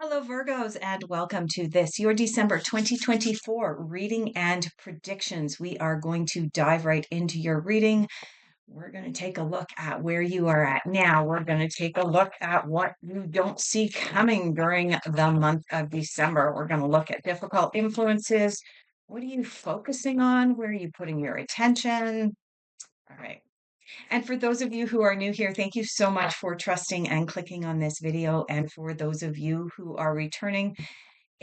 Hello, Virgos, and welcome to this, your December 2024 reading and predictions. We are going to dive right into your reading. We're going to take a look at where you are at now. We're going to take a look at what you don't see coming during the month of December. We're going to look at difficult influences. What are you focusing on? Where are you putting your attention? All right. And for those of you who are new here, thank you so much for trusting and clicking on this video. And for those of you who are returning,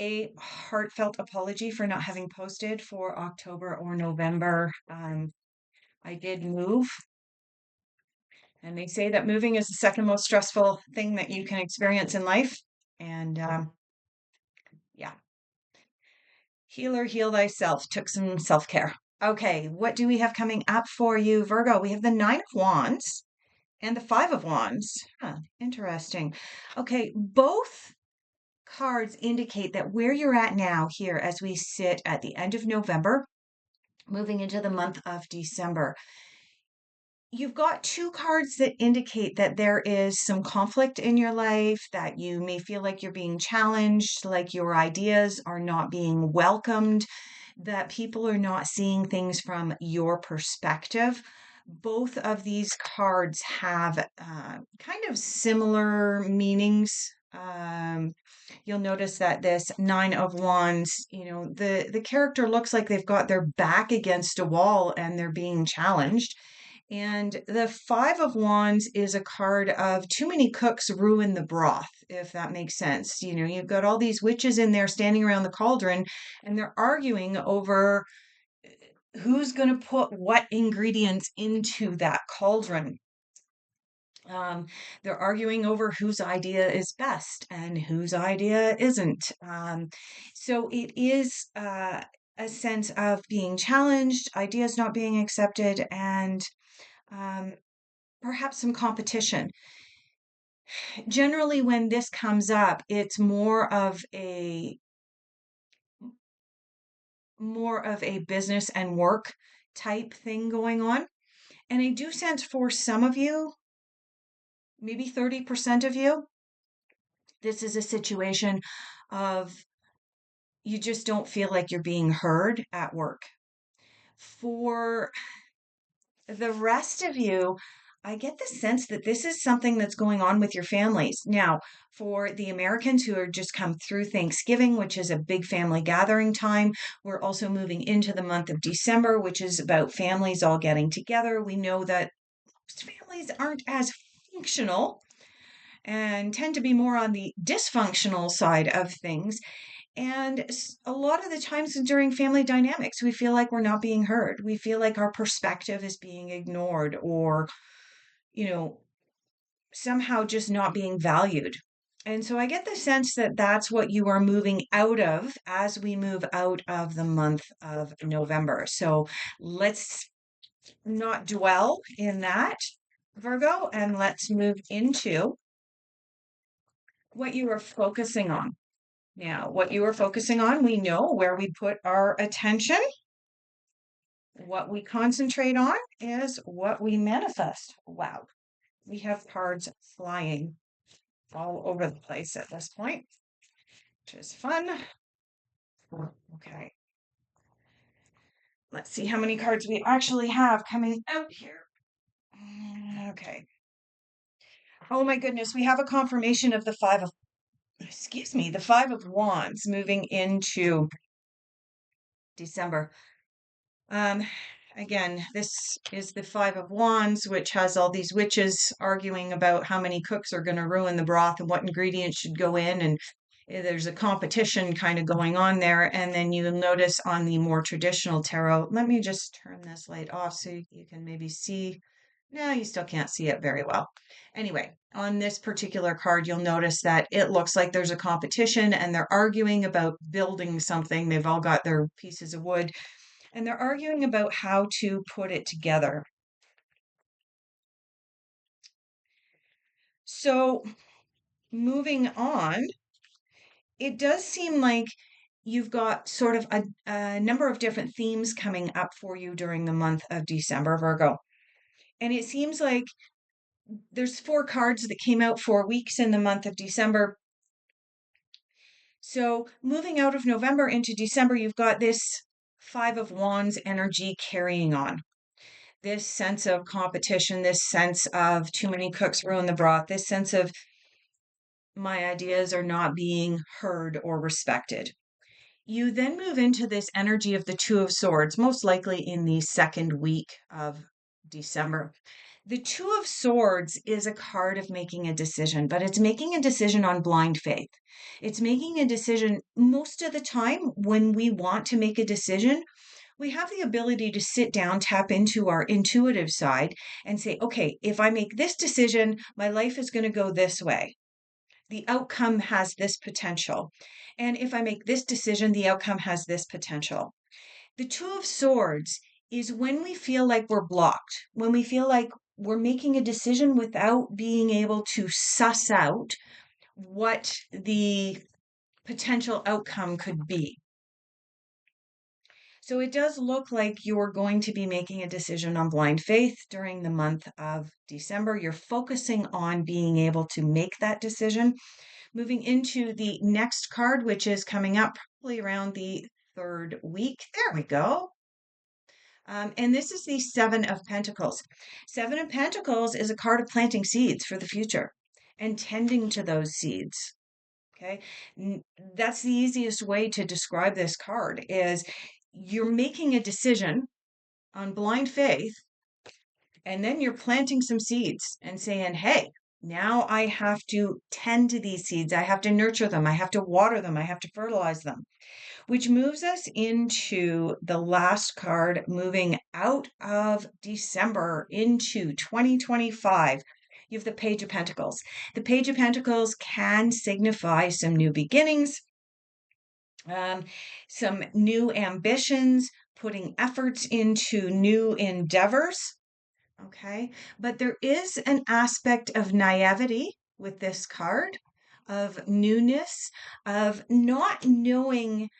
a heartfelt apology for not having posted for October or November. I did move, and they say that moving is the second most stressful thing that you can experience in life. And yeah, healer, heal thyself. Took some self-care. Okay, what do we have coming up for you, Virgo? We have the Nine of Wands and the Five of Wands. Interesting. Okay, both cards indicate that where you're at now here as we sit at the end of November, moving into the month of December, you've got two cards that indicate that there is some conflict in your life, that you may feel like you're being challenged, like your ideas are not being welcomed, that people are not seeing things from your perspective. Both of these cards have kind of similar meanings. You'll notice that this Nine of Wands, the character looks like they've got their back against a wall and they're being challenged. And the Five of Wands is a card of too many cooks ruin the broth, if that makes sense. You've got all these witches in there standing around the cauldron and they're arguing over who's going to put what ingredients into that cauldron. They're arguing over whose idea is best and whose idea isn't. So it is a sense of being challenged, ideas not being accepted, and um, perhaps some competition. Generally, when this comes up, it's more of a business and work type thing going on. And I do sense for some of you, maybe 30% of you, this is a situation of you just don't feel like you're being heard at work. For the rest of you, I get the sense that this is something that's going on with your families. Now, for the Americans who are just come through Thanksgiving, which is a big family gathering time, we're also moving into the month of December, which is about families all getting together. We know that most families aren't as functional and tend to be more on the dysfunctional side of things. And a lot of the times during family dynamics, we feel like we're not being heard. We feel like our perspective is being ignored or, you know, somehow just not being valued. And so I get the sense that that's what you are moving out of as we move out of the month of November. So let's not dwell in that, Virgo, and let's move into what you are focusing on. Now, what you are focusing on, we know where we put our attention. What we concentrate on is what we manifest. Wow. We have cards flying all over the place at this point, which is fun. Okay. Let's see how many cards we actually have coming out here. Okay. Oh my goodness, we have a confirmation of the the Five of Wands moving into December. Again, this is the Five of Wands, which has all these witches arguing about how many cooks are going to ruin the broth and what ingredients should go in. And there's a competition kind of going on there. And then you'll notice on the more traditional tarot, let me just turn this light off so you can maybe see. No, you still can't see it very well. Anyway, on this particular card, you'll notice that it looks like there's a competition and they're arguing about building something. They've all got their pieces of wood and they're arguing about how to put it together. So moving on, it does seem like you've got sort of a number of different themes coming up for you during the month of December, Virgo. And it seems like there's 4 cards that came out for weeks in the month of December. So moving out of November into December, you've got this Five of Wands energy carrying on. This sense of competition, this sense of too many cooks ruin the broth, this sense of my ideas are not being heard or respected. You then move into this energy of the Two of Swords, most likely in the second week of December. The Two of Swords is a card of making a decision, but it's making a decision on blind faith. It's making a decision most of the time when we want to make a decision. We have the ability to sit down, tap into our intuitive side, and say, okay, if I make this decision, my life is going to go this way. The outcome has this potential. And if I make this decision, the outcome has this potential. The Two of Swords is when we feel like we're blocked, when we feel like we're making a decision without being able to suss out what the potential outcome could be. So it does look like you're going to be making a decision on blind faith during the month of December. You're focusing on being able to make that decision. Moving into the next card, which is coming up probably around the third week. There we go. And this is the Seven of Pentacles. Seven of Pentacles is a card of planting seeds for the future and tending to those seeds. Okay. That's the easiest way to describe this card is you're making a decision on blind faith, and then you're planting some seeds and saying, hey, now I have to tend to these seeds. I have to nurture them. I have to water them. I have to fertilize them, which moves us into the last card, moving out of December into 2025. You have the Page of Pentacles. The Page of Pentacles can signify some new beginnings, some new ambitions, putting efforts into new endeavors. Okay, but there is an aspect of naivety with this card, of newness, of not knowing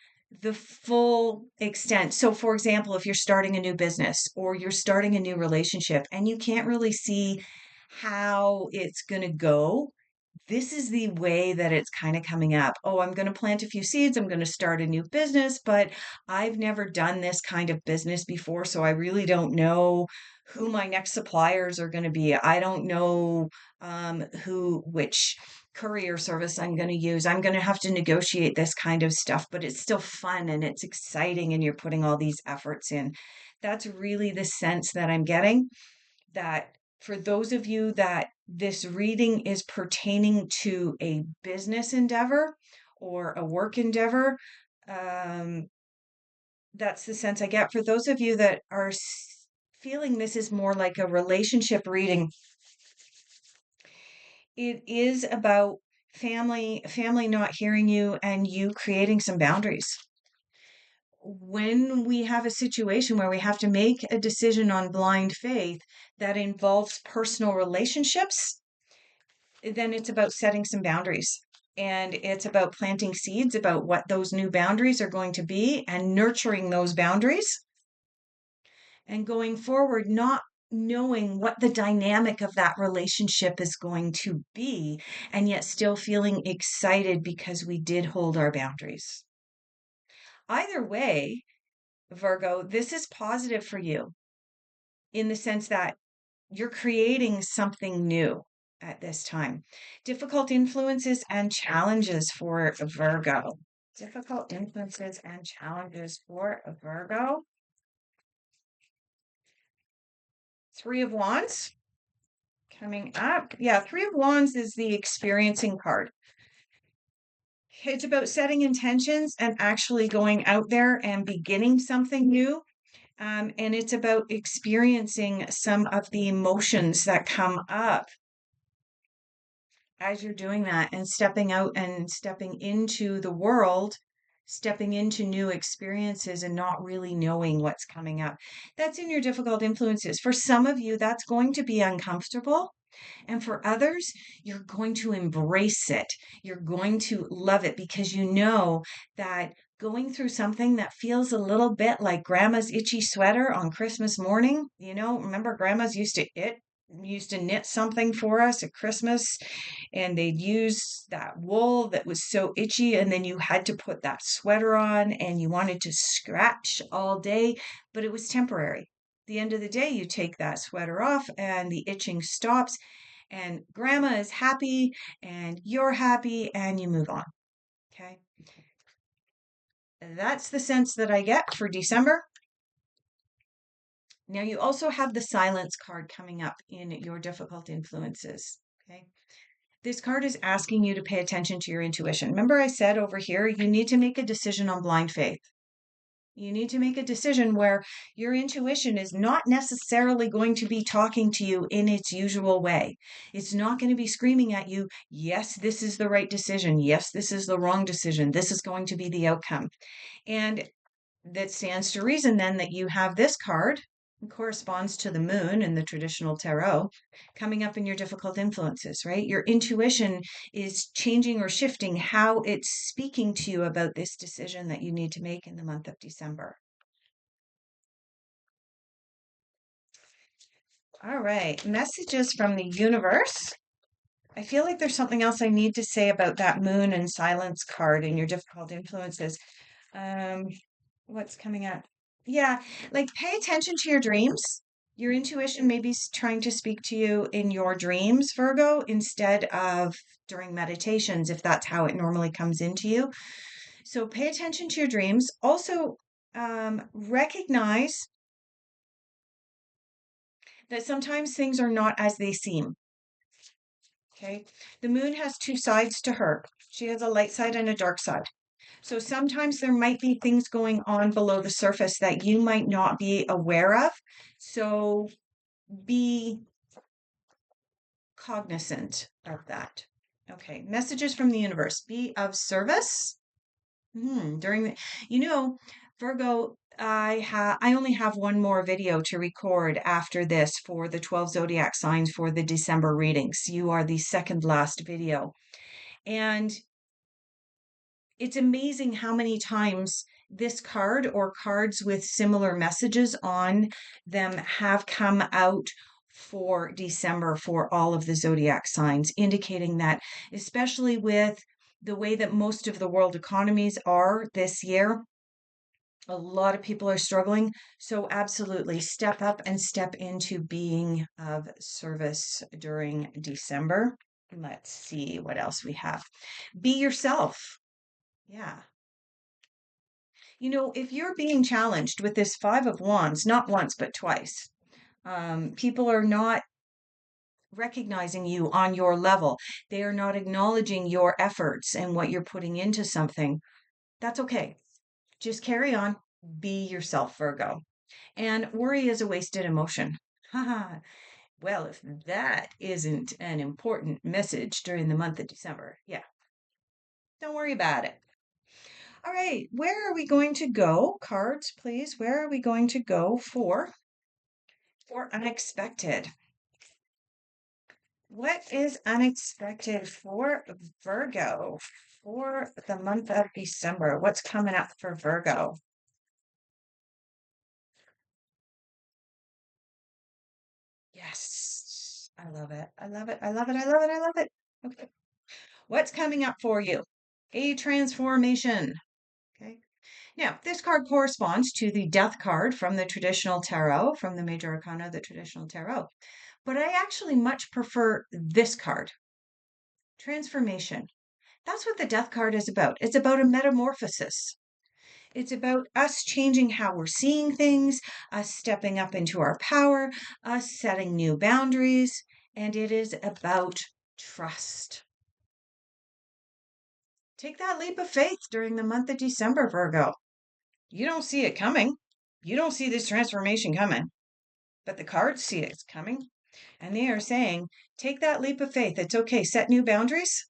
the full extent. So, for example, if you're starting a new business or you're starting a new relationship and you can't really see how it's going to go, this is the way that it's kind of coming up. Oh, I'm going to plant a few seeds. I'm going to start a new business, but I've never done this kind of business before. So I really don't know who my next suppliers are going to be. I don't know which courier service I'm going to use. I'm going to have to negotiate this kind of stuff, but it's still fun and it's exciting and you're putting all these efforts in. That's really the sense that I'm getting, that for those of you that this reading is pertaining to a business endeavor or a work endeavor, that's the sense I get. For those of you that are feeling this is more like a relationship reading, it is about family not hearing you and you creating some boundaries. When we have a situation where we have to make a decision on blind faith that involves personal relationships, then it's about setting some boundaries. And it's about planting seeds about what those new boundaries are going to be and nurturing those boundaries and going forward, not knowing what the dynamic of that relationship is going to be, and yet still feeling excited because we did hold our boundaries. Either way, Virgo, this is positive for you in the sense that you're creating something new at this time. Difficult influences and challenges for Virgo. Difficult influences and challenges for Virgo. Three of Wands coming up. Yeah, Three of Wands is the experiencing card. It's about setting intentions and actually going out there and beginning something new. And it's about experiencing some of the emotions that come up as you're doing that and stepping out and stepping into the world, stepping into new experiences and not really knowing what's coming up. That's in your difficult influences. For some of you, that's going to be uncomfortable. And for others, you're going to embrace it. You're going to love it because you know that going through something that feels a little bit like grandma's itchy sweater on Christmas morning, remember grandma's used to used to knit something for us at Christmas, and they'd use that wool that was so itchy, and then you had to put that sweater on and you wanted to scratch all day, but it was temporary. At the end of the day, you take that sweater off and the itching stops, and grandma is happy and you're happy and you move on. Okay. That's the sense that I get for December. Now, you also have the silence card coming up in your difficult influences. Okay. This card is asking you to pay attention to your intuition. Remember, I said over here, you need to make a decision on blind faith. You need to make a decision where your intuition is not necessarily going to be talking to you in its usual way. It's not going to be screaming at you, yes, this is the right decision. Yes, this is the wrong decision. This is going to be the outcome. And that stands to reason then that you have this card, corresponds to the moon in the traditional tarot, coming up in your difficult influences, right? Your intuition is changing or shifting how it's speaking to you about this decision that you need to make in the month of December. All right, messages from the universe. I feel like there's something else I need to say about that moon and silence card in your difficult influences. Um, what's coming up? Yeah, like pay attention to your dreams. Your intuition may be trying to speak to you in your dreams, Virgo, instead of during meditations, if that's how it normally comes into you. So pay attention to your dreams. Also, recognize that sometimes things are not as they seem. Okay. The moon has two sides to her. She has a light side and a dark side. So sometimes there might be things going on below the surface that you might not be aware of. So be cognizant of that. Okay, messages from the universe. Be of service. During the, Virgo, I only have one more video to record after this for the 12 zodiac signs for the December readings. You are the second last video. And it's amazing how many times this card or cards with similar messages on them have come out for December for all of the zodiac signs, indicating that, especially with the way that most of the world economies are this year, a lot of people are struggling. So, absolutely step up and step into being of service during December. Let's see what else we have. Be yourself. Yeah. If you're being challenged with this Five of Wands, not once, but twice, people are not recognizing you on your level. They are not acknowledging your efforts and what you're putting into something. That's okay. Just carry on. Be yourself, Virgo. And worry is a wasted emotion. Haha. Well, if that isn't an important message during the month of December, yeah, don't worry about it. All right, where are we going to go? Cards, please. Where are we going to go for unexpected? What is unexpected for Virgo for the month of December? What's coming up for Virgo? Yes, I love it. I love it. I love it. I love it. I love it. Okay. What's coming up for you? A transformation. Okay. Now, this card corresponds to the Death card from the traditional tarot, from the Major Arcana of the traditional tarot. But I actually much prefer this card, transformation. That's what the Death card is about. It's about a metamorphosis. It's about us changing how we're seeing things, us stepping up into our power, us setting new boundaries, and it is about trust. Take that leap of faith during the month of December, Virgo. You don't see it coming. You don't see this transformation coming, but the cards see it's coming. And they are saying, take that leap of faith. It's okay. Set new boundaries.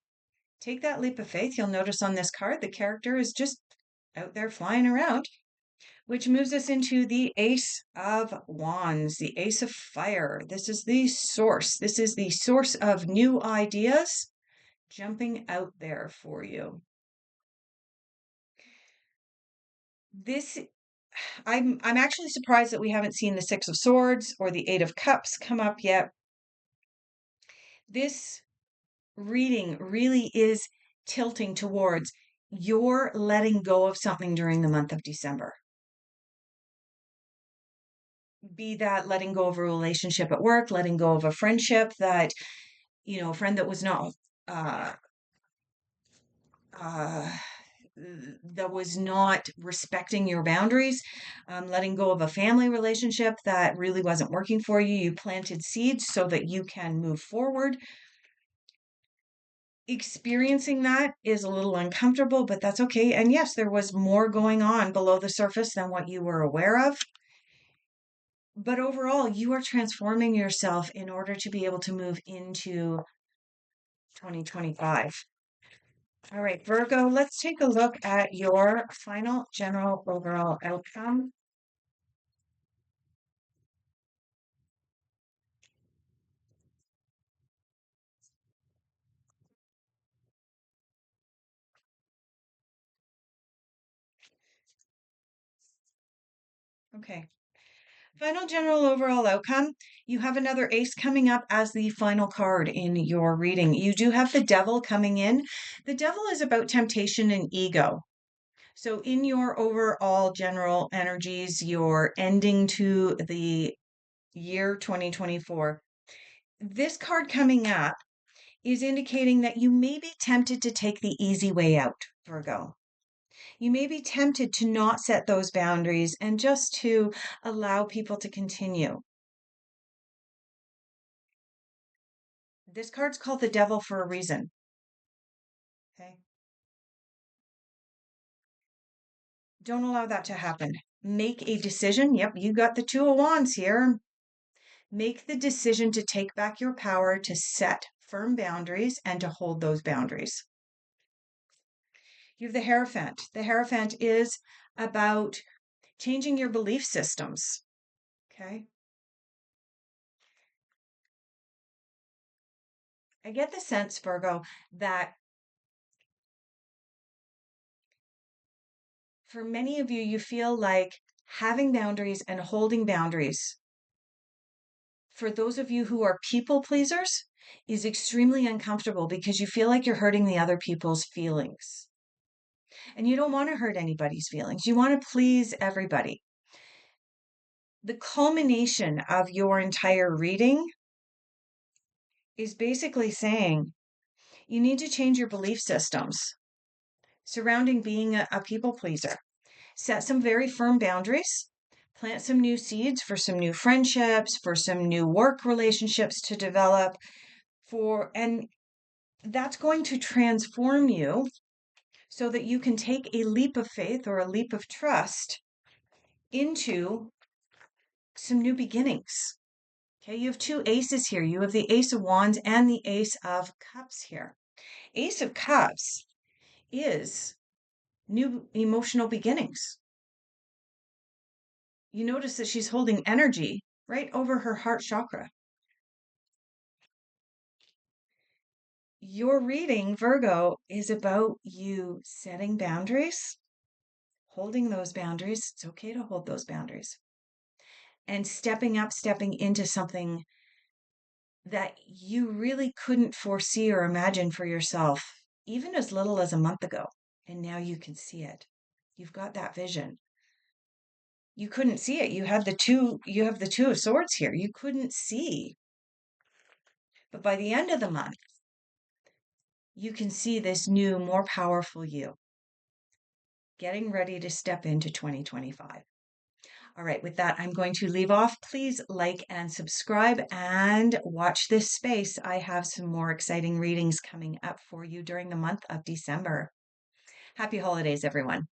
Take that leap of faith. You'll notice on this card, the character is just out there flying around, which moves us into the Ace of Wands, the Ace of Fire. This is the source. This is the source of new ideas jumping out there for you. This I'm actually surprised that we haven't seen the Six of Swords or the Eight of Cups come up yet. This reading really is tilting towards you're letting go of something during the month of December. Be that letting go of a relationship at work, letting go of a friendship that, a friend that was not, uh, uh, that was not respecting your boundaries, letting go of a family relationship that really wasn't working for you. You planted seeds so that you can move forward. Experiencing that is a little uncomfortable, but that's okay. And yes, there was more going on below the surface than what you were aware of. But overall, you are transforming yourself in order to be able to move into 2025. All right, Virgo, let's take a look at your final general overall outcome. Okay. Final general overall outcome. You have another ace coming up as the final card in your reading. You do have the devil coming in. The devil is about temptation and ego. So, in your overall general energies, your ending to the year 2024, this card coming up is indicating that you may be tempted to take the easy way out, Virgo. You may be tempted to not set those boundaries and just to allow people to continue. This card's called the devil for a reason. Okay. Don't allow that to happen. Make a decision. Yep, you got the Two of Wands here. Make the decision to take back your power, to set firm boundaries, and to hold those boundaries. You have the Hierophant. The Hierophant is about changing your belief systems. Okay. I get the sense, Virgo, that for many of you, you feel like having boundaries and holding boundaries, for those of you who are people pleasers, is extremely uncomfortable because you feel like you're hurting the other people's feelings. And you don't want to hurt anybody's feelings. You want to please everybody. The culmination of your entire reading is basically saying you need to change your belief systems surrounding being a people pleaser. Set some very firm boundaries, plant some new seeds for some new friendships, for some new work relationships to develop, and that's going to transform you so that you can take a leap of faith or a leap of trust into some new beginnings. Okay, you have two aces here. You have the Ace of Wands and the Ace of Cups here. Ace of Cups is new emotional beginnings. You notice that she's holding energy right over her heart chakra. Your reading, Virgo, is about you setting boundaries, holding those boundaries. It's okay to hold those boundaries. And stepping up, stepping into something that you really couldn't foresee or imagine for yourself, even as little as a month ago. And now you can see it. You've got that vision. You couldn't see it. You have the Two of Swords here. You couldn't see. But by the end of the month, you can see this new, more powerful you getting ready to step into 2025. All right, with that, I'm going to leave off. Please like and subscribe and watch this space. I have some more exciting readings coming up for you during the month of December. Happy holidays, everyone.